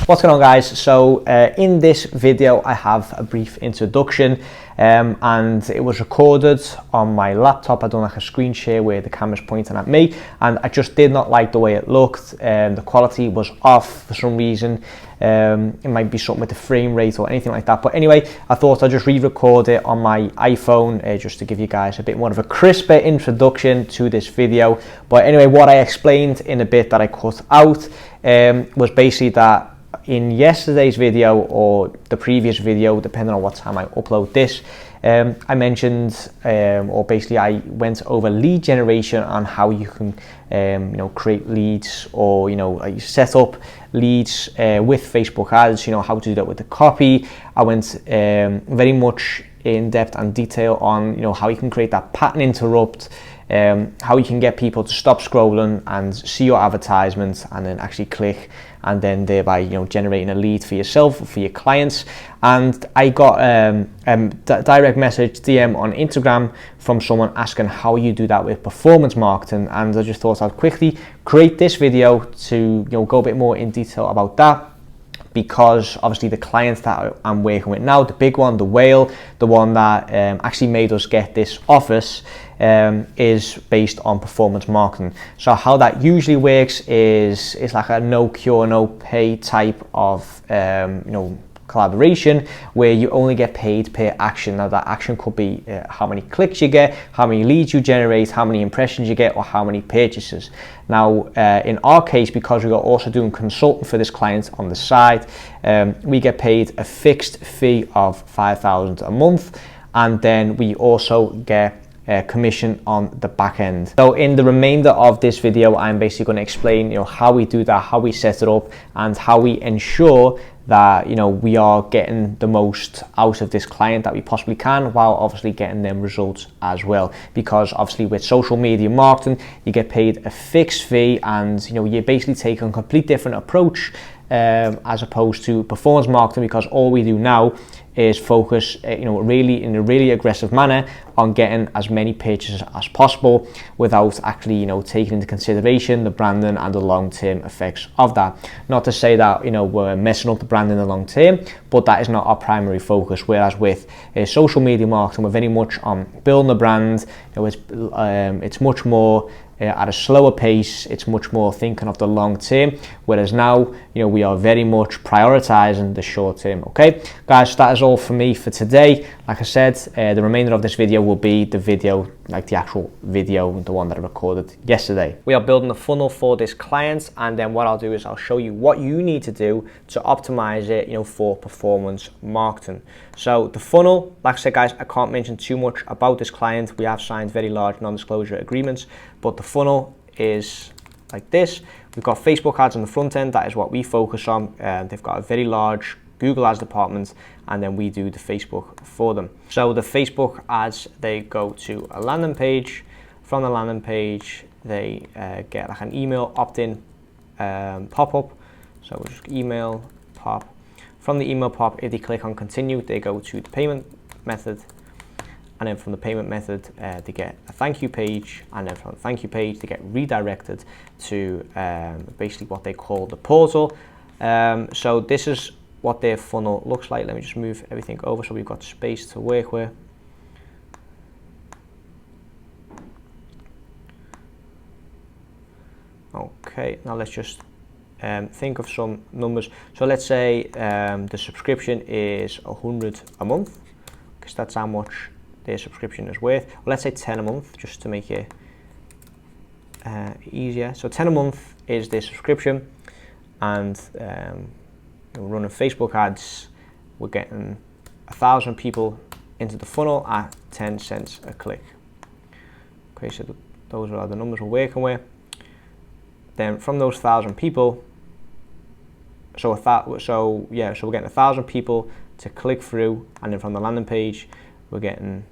What's going on, guys? So in this video I have a brief introduction and it was recorded on my laptop. I done like a screen share where the camera's pointing at me, and I just did not like the way it looked. The quality was off for some reason. It might be something with the frame rate or anything like that, but anyway, I thought I'd just re-record it on my iPhone just to give you guys a bit more of a crisper introduction to this video. But anyway, what I explained in a bit that I cut out was basically that in yesterday's video or the previous video, depending on what time I upload this, I mentioned or basically I went over lead generation on how you can create leads, or set up leads with Facebook ads, how to do that with the copy. I went very much in depth and detail on how you can create that pattern interrupt, how you can get people to stop scrolling and see your advertisements and then actually click, and then thereby generating a lead for yourself or for your clients. And I got direct message DM on Instagram from someone asking how you do that with performance marketing, and I just thought I'd quickly create this video to go a bit more in detail about that, because obviously the clients that I'm working with now, the big one, the whale, the one that actually made us get this office, is based on performance marketing. So how that usually works is it's like a no cure, no pay type of collaboration, where you only get paid per action. Now that action could be how many clicks you get, how many leads you generate, how many impressions you get, or how many purchases. Now in our case, because we are also doing consulting for this client on the side, we get paid a fixed fee of $5,000 a month, and then we also get commission on the back end. So in the remainder of this video, I'm basically going to explain how we do that, how we set it up, and how we ensure that we are getting the most out of this client that we possibly can, while obviously getting them results as well. Because obviously with social media marketing, you get paid a fixed fee, and you basically take a complete different approach as opposed to performance marketing, because all we do now is focus really in a really aggressive manner on getting as many purchases as possible, without actually taking into consideration the branding and the long-term effects of that. Not to say that we're messing up the brand in the long term, but that is not our primary focus. Whereas with social media marketing, we're very much on building the brand. It's much more at a slower pace. It's much more thinking of the long term, whereas now we are very much prioritizing the short term. Okay guys, so that is all for me for today. Like I said, the remainder of this video will be the video, like the actual video, the one that I recorded yesterday. We are building a funnel for this client, and then what I'll do is I'll show you what you need to do to optimize it for performance marketing. So the funnel, like I said guys, I can't mention too much about this client. We have signed very large non-disclosure agreements, but the funnel is like this. We've got Facebook ads on the front end. That is what we focus on. They've got a very large Google ads department, and then we do the Facebook for them. So the Facebook ads, they go to a landing page. From the landing page, they get like an email opt-in pop-up. So just email pop. From the email pop, if they click on continue, they go to the payment method. And then from the payment method, they get a thank you page, and then from the thank you page, they get redirected to basically what they call the portal. So this is what their funnel looks like. Let me just move everything over so we've got space to work with. Okay, now let's just think of some numbers. So let's say the subscription is 100 a month, because that's how much their subscription is worth. Well, let's say 10 a month, just to make it easier. So 10 a month is their subscription, and we're running Facebook ads. We're getting 1,000 people into the funnel at 10 cents a click. Okay, so those are the numbers we're working with. Then from those 1,000 people, so we're getting 1,000 people to click through, and then from the landing page, we're getting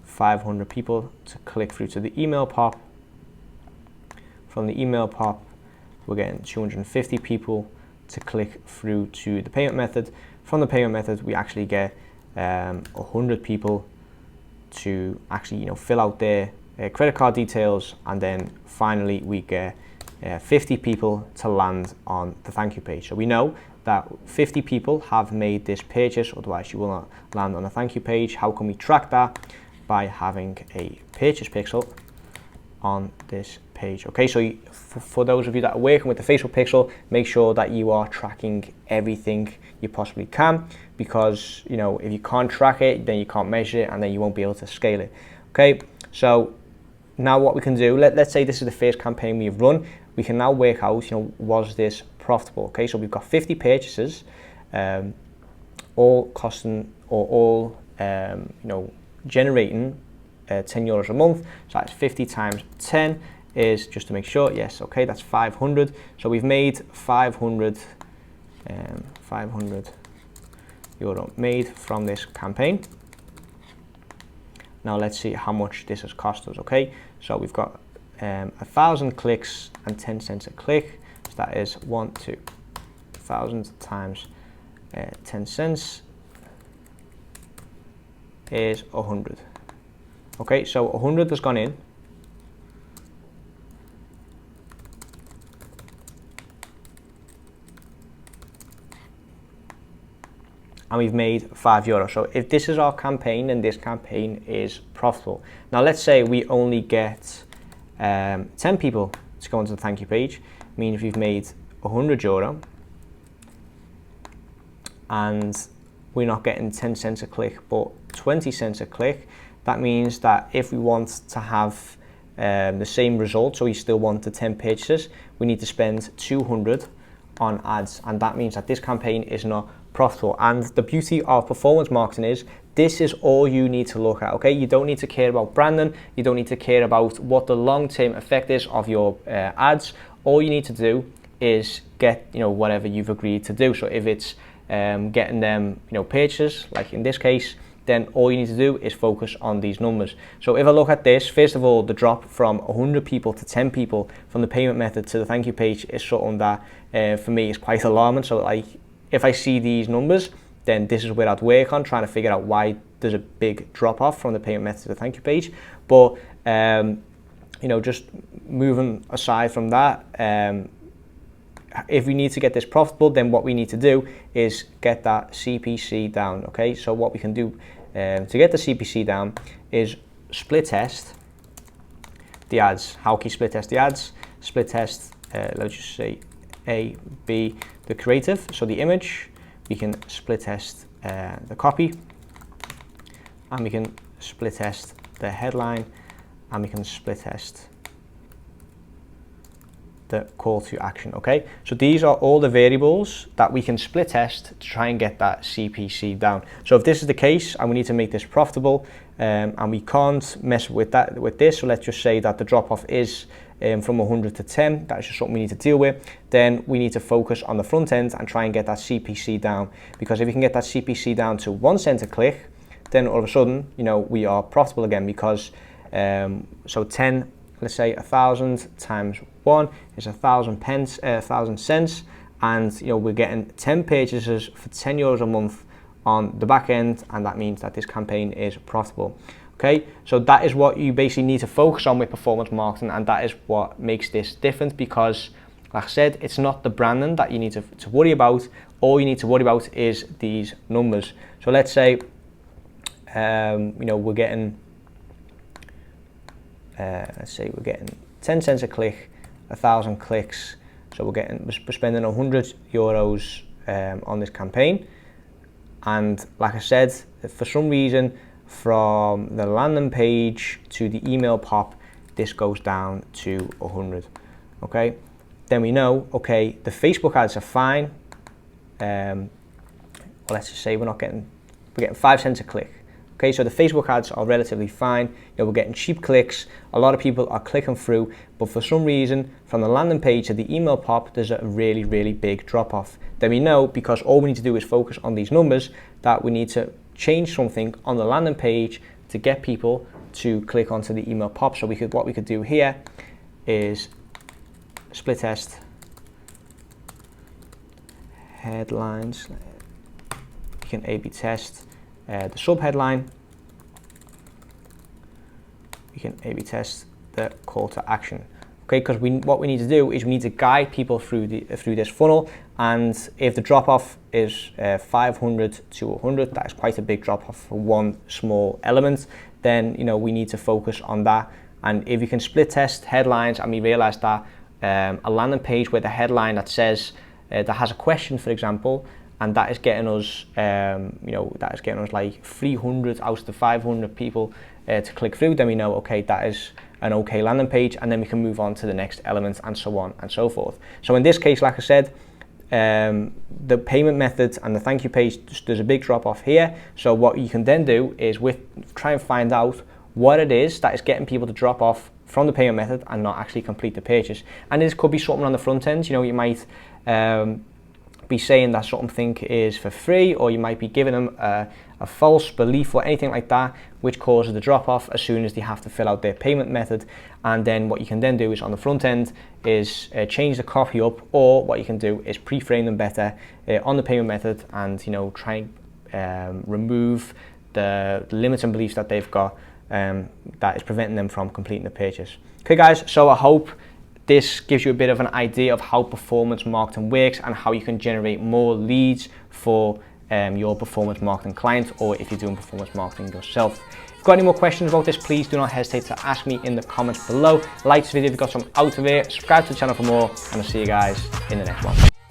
500 people to click through to the email pop. From the email pop, we're getting 250 people to click through to the payment method. From the payment method, we actually get 100 people to actually fill out their credit card details, and then finally we get 50 people to land on the thank you page. So we know that 50 people have made this purchase, otherwise you will not land on a thank you page. How can we track that? By having a purchase pixel on this page. Okay, so for those of you that are working with the Facebook pixel, make sure that you are tracking everything you possibly can, because you know, if you can't track it, then you can't measure it, and then you won't be able to scale it. Okay, so now what we can do, let's say this is the first campaign we've run, we can now work out, you know, was this profitable? Okay, so we've got 50 purchases, all costing, or all you know, generating €10 a month. So that's 50 times 10 is, just to make sure, yes, okay, that's 500. So we've made 500 euro made from this campaign. Now let's see how much this has cost us. Okay, so we've got 1,000 clicks and 10 cents a click. So that is 1,000 times 10 cents is 100. Okay, so 100 has gone in. And we've made €5. So if this is our campaign, then this campaign is profitable. Now let's say we only get 10 people to go onto the thank you page. I mean, if you've made €100 and we're not getting 10 cents a click but 20 cents a click, that means that if we want to have the same result, so we still want the 10 purchases, we need to spend 200 on ads, and that means that this campaign is not profitable. And the beauty of performance marketing is this is all you need to look at. Okay, you don't need to care about branding, you don't need to care about what the long-term effect is of your ads. All you need to do is get, you know, whatever you've agreed to do. So if it's getting them, you know, purchases, like in this case, then all you need to do is focus on these numbers. So if I look at this, first of all, the drop from 100 people to 10 people from the payment method to the thank you page is something that for me is quite alarming. So like, if I see these numbers, then this is where I'd work on trying to figure out why there's a big drop off from the payment method to the thank you page. But you know, just moving aside from that, if we need to get this profitable, then what we need to do is get that CPC down. Okay, so what we can do to get the CPC down is split test the ads. How can you split test the ads? Split test, let's just say A, B, the creative, so the image. We can split test the copy, and we can split test the headline, and we can split test the call to action. Okay, so these are all the variables that we can split test to try and get that CPC down. So if this is the case and we need to make this profitable, and we can't mess with this, so let's just say that the drop off is from 100 to 10, that's just something we need to deal with, then we need to focus on the front end and try and get that CPC down. Because if we can get that CPC down to 1 cent a click, then all of a sudden, you know, we are profitable again, because so 10, let's say 1,000 times 1 is 1,000 cents, and you know, we're getting 10 purchases for €10 a month on the back end, and that means that this campaign is profitable. Okay, so that is what you basically need to focus on with performance marketing, and that is what makes this different, because like I said, it's not the branding that you need to worry about. All you need to worry about is these numbers. So let's say you know, we're getting let's say we're getting 10 cents a click, 1,000 clicks, so we're spending €100 on this campaign. And like I said, for some reason, from the landing page to the email pop, this goes down to 100. Okay, then we know, okay, the Facebook ads are fine. Well, let's just say we're getting 5 cents a click. Okay, so the Facebook ads are relatively fine. You know, we're getting cheap clicks. A lot of people are clicking through, but for some reason, from the landing page to the email pop, there's a really, really big drop off. Then we know, because all we need to do is focus on these numbers, that we need to change something on the landing page to get people to click onto the email pop. So what we could do here is split test headlines. We can A/B test the sub headline. We can A/B test the call to action. Okay, because what we need to do is we need to guide people through this funnel, and if the drop off is 500 to 100, that is quite a big drop off for one small element. Then we need to focus on that. And if you can split test headlines, and we realize that a landing page with a headline that says that has a question, for example, and that is getting us like 300 out of the 500 people to click through, then we know, okay, that is an okay landing page, and then we can move on to the next element, and so on and so forth. So in this case, like I said, the payment methods and the thank you page, there's a big drop off here. So what you can then do is try and find out what it is that is getting people to drop off from the payment method and not actually complete the purchase. And this could be something on the front end. You might be saying that something is for free, or you might be giving them a false belief or anything like that, which causes the drop off as soon as they have to fill out their payment method. And then what you can then do is on the front end is change the copy up, or what you can do is pre-frame them better on the payment method, and try and remove the limits and beliefs that they've got that is preventing them from completing the purchase. Okay guys, so I hope this gives you a bit of an idea of how performance marketing works and how you can generate more leads for your performance marketing client, or if you're doing performance marketing yourself. If you've got any more questions about this, please do not hesitate to ask me in the comments below. Like this video if you got some out of it, subscribe to the channel for more, and I'll see you guys in the next one.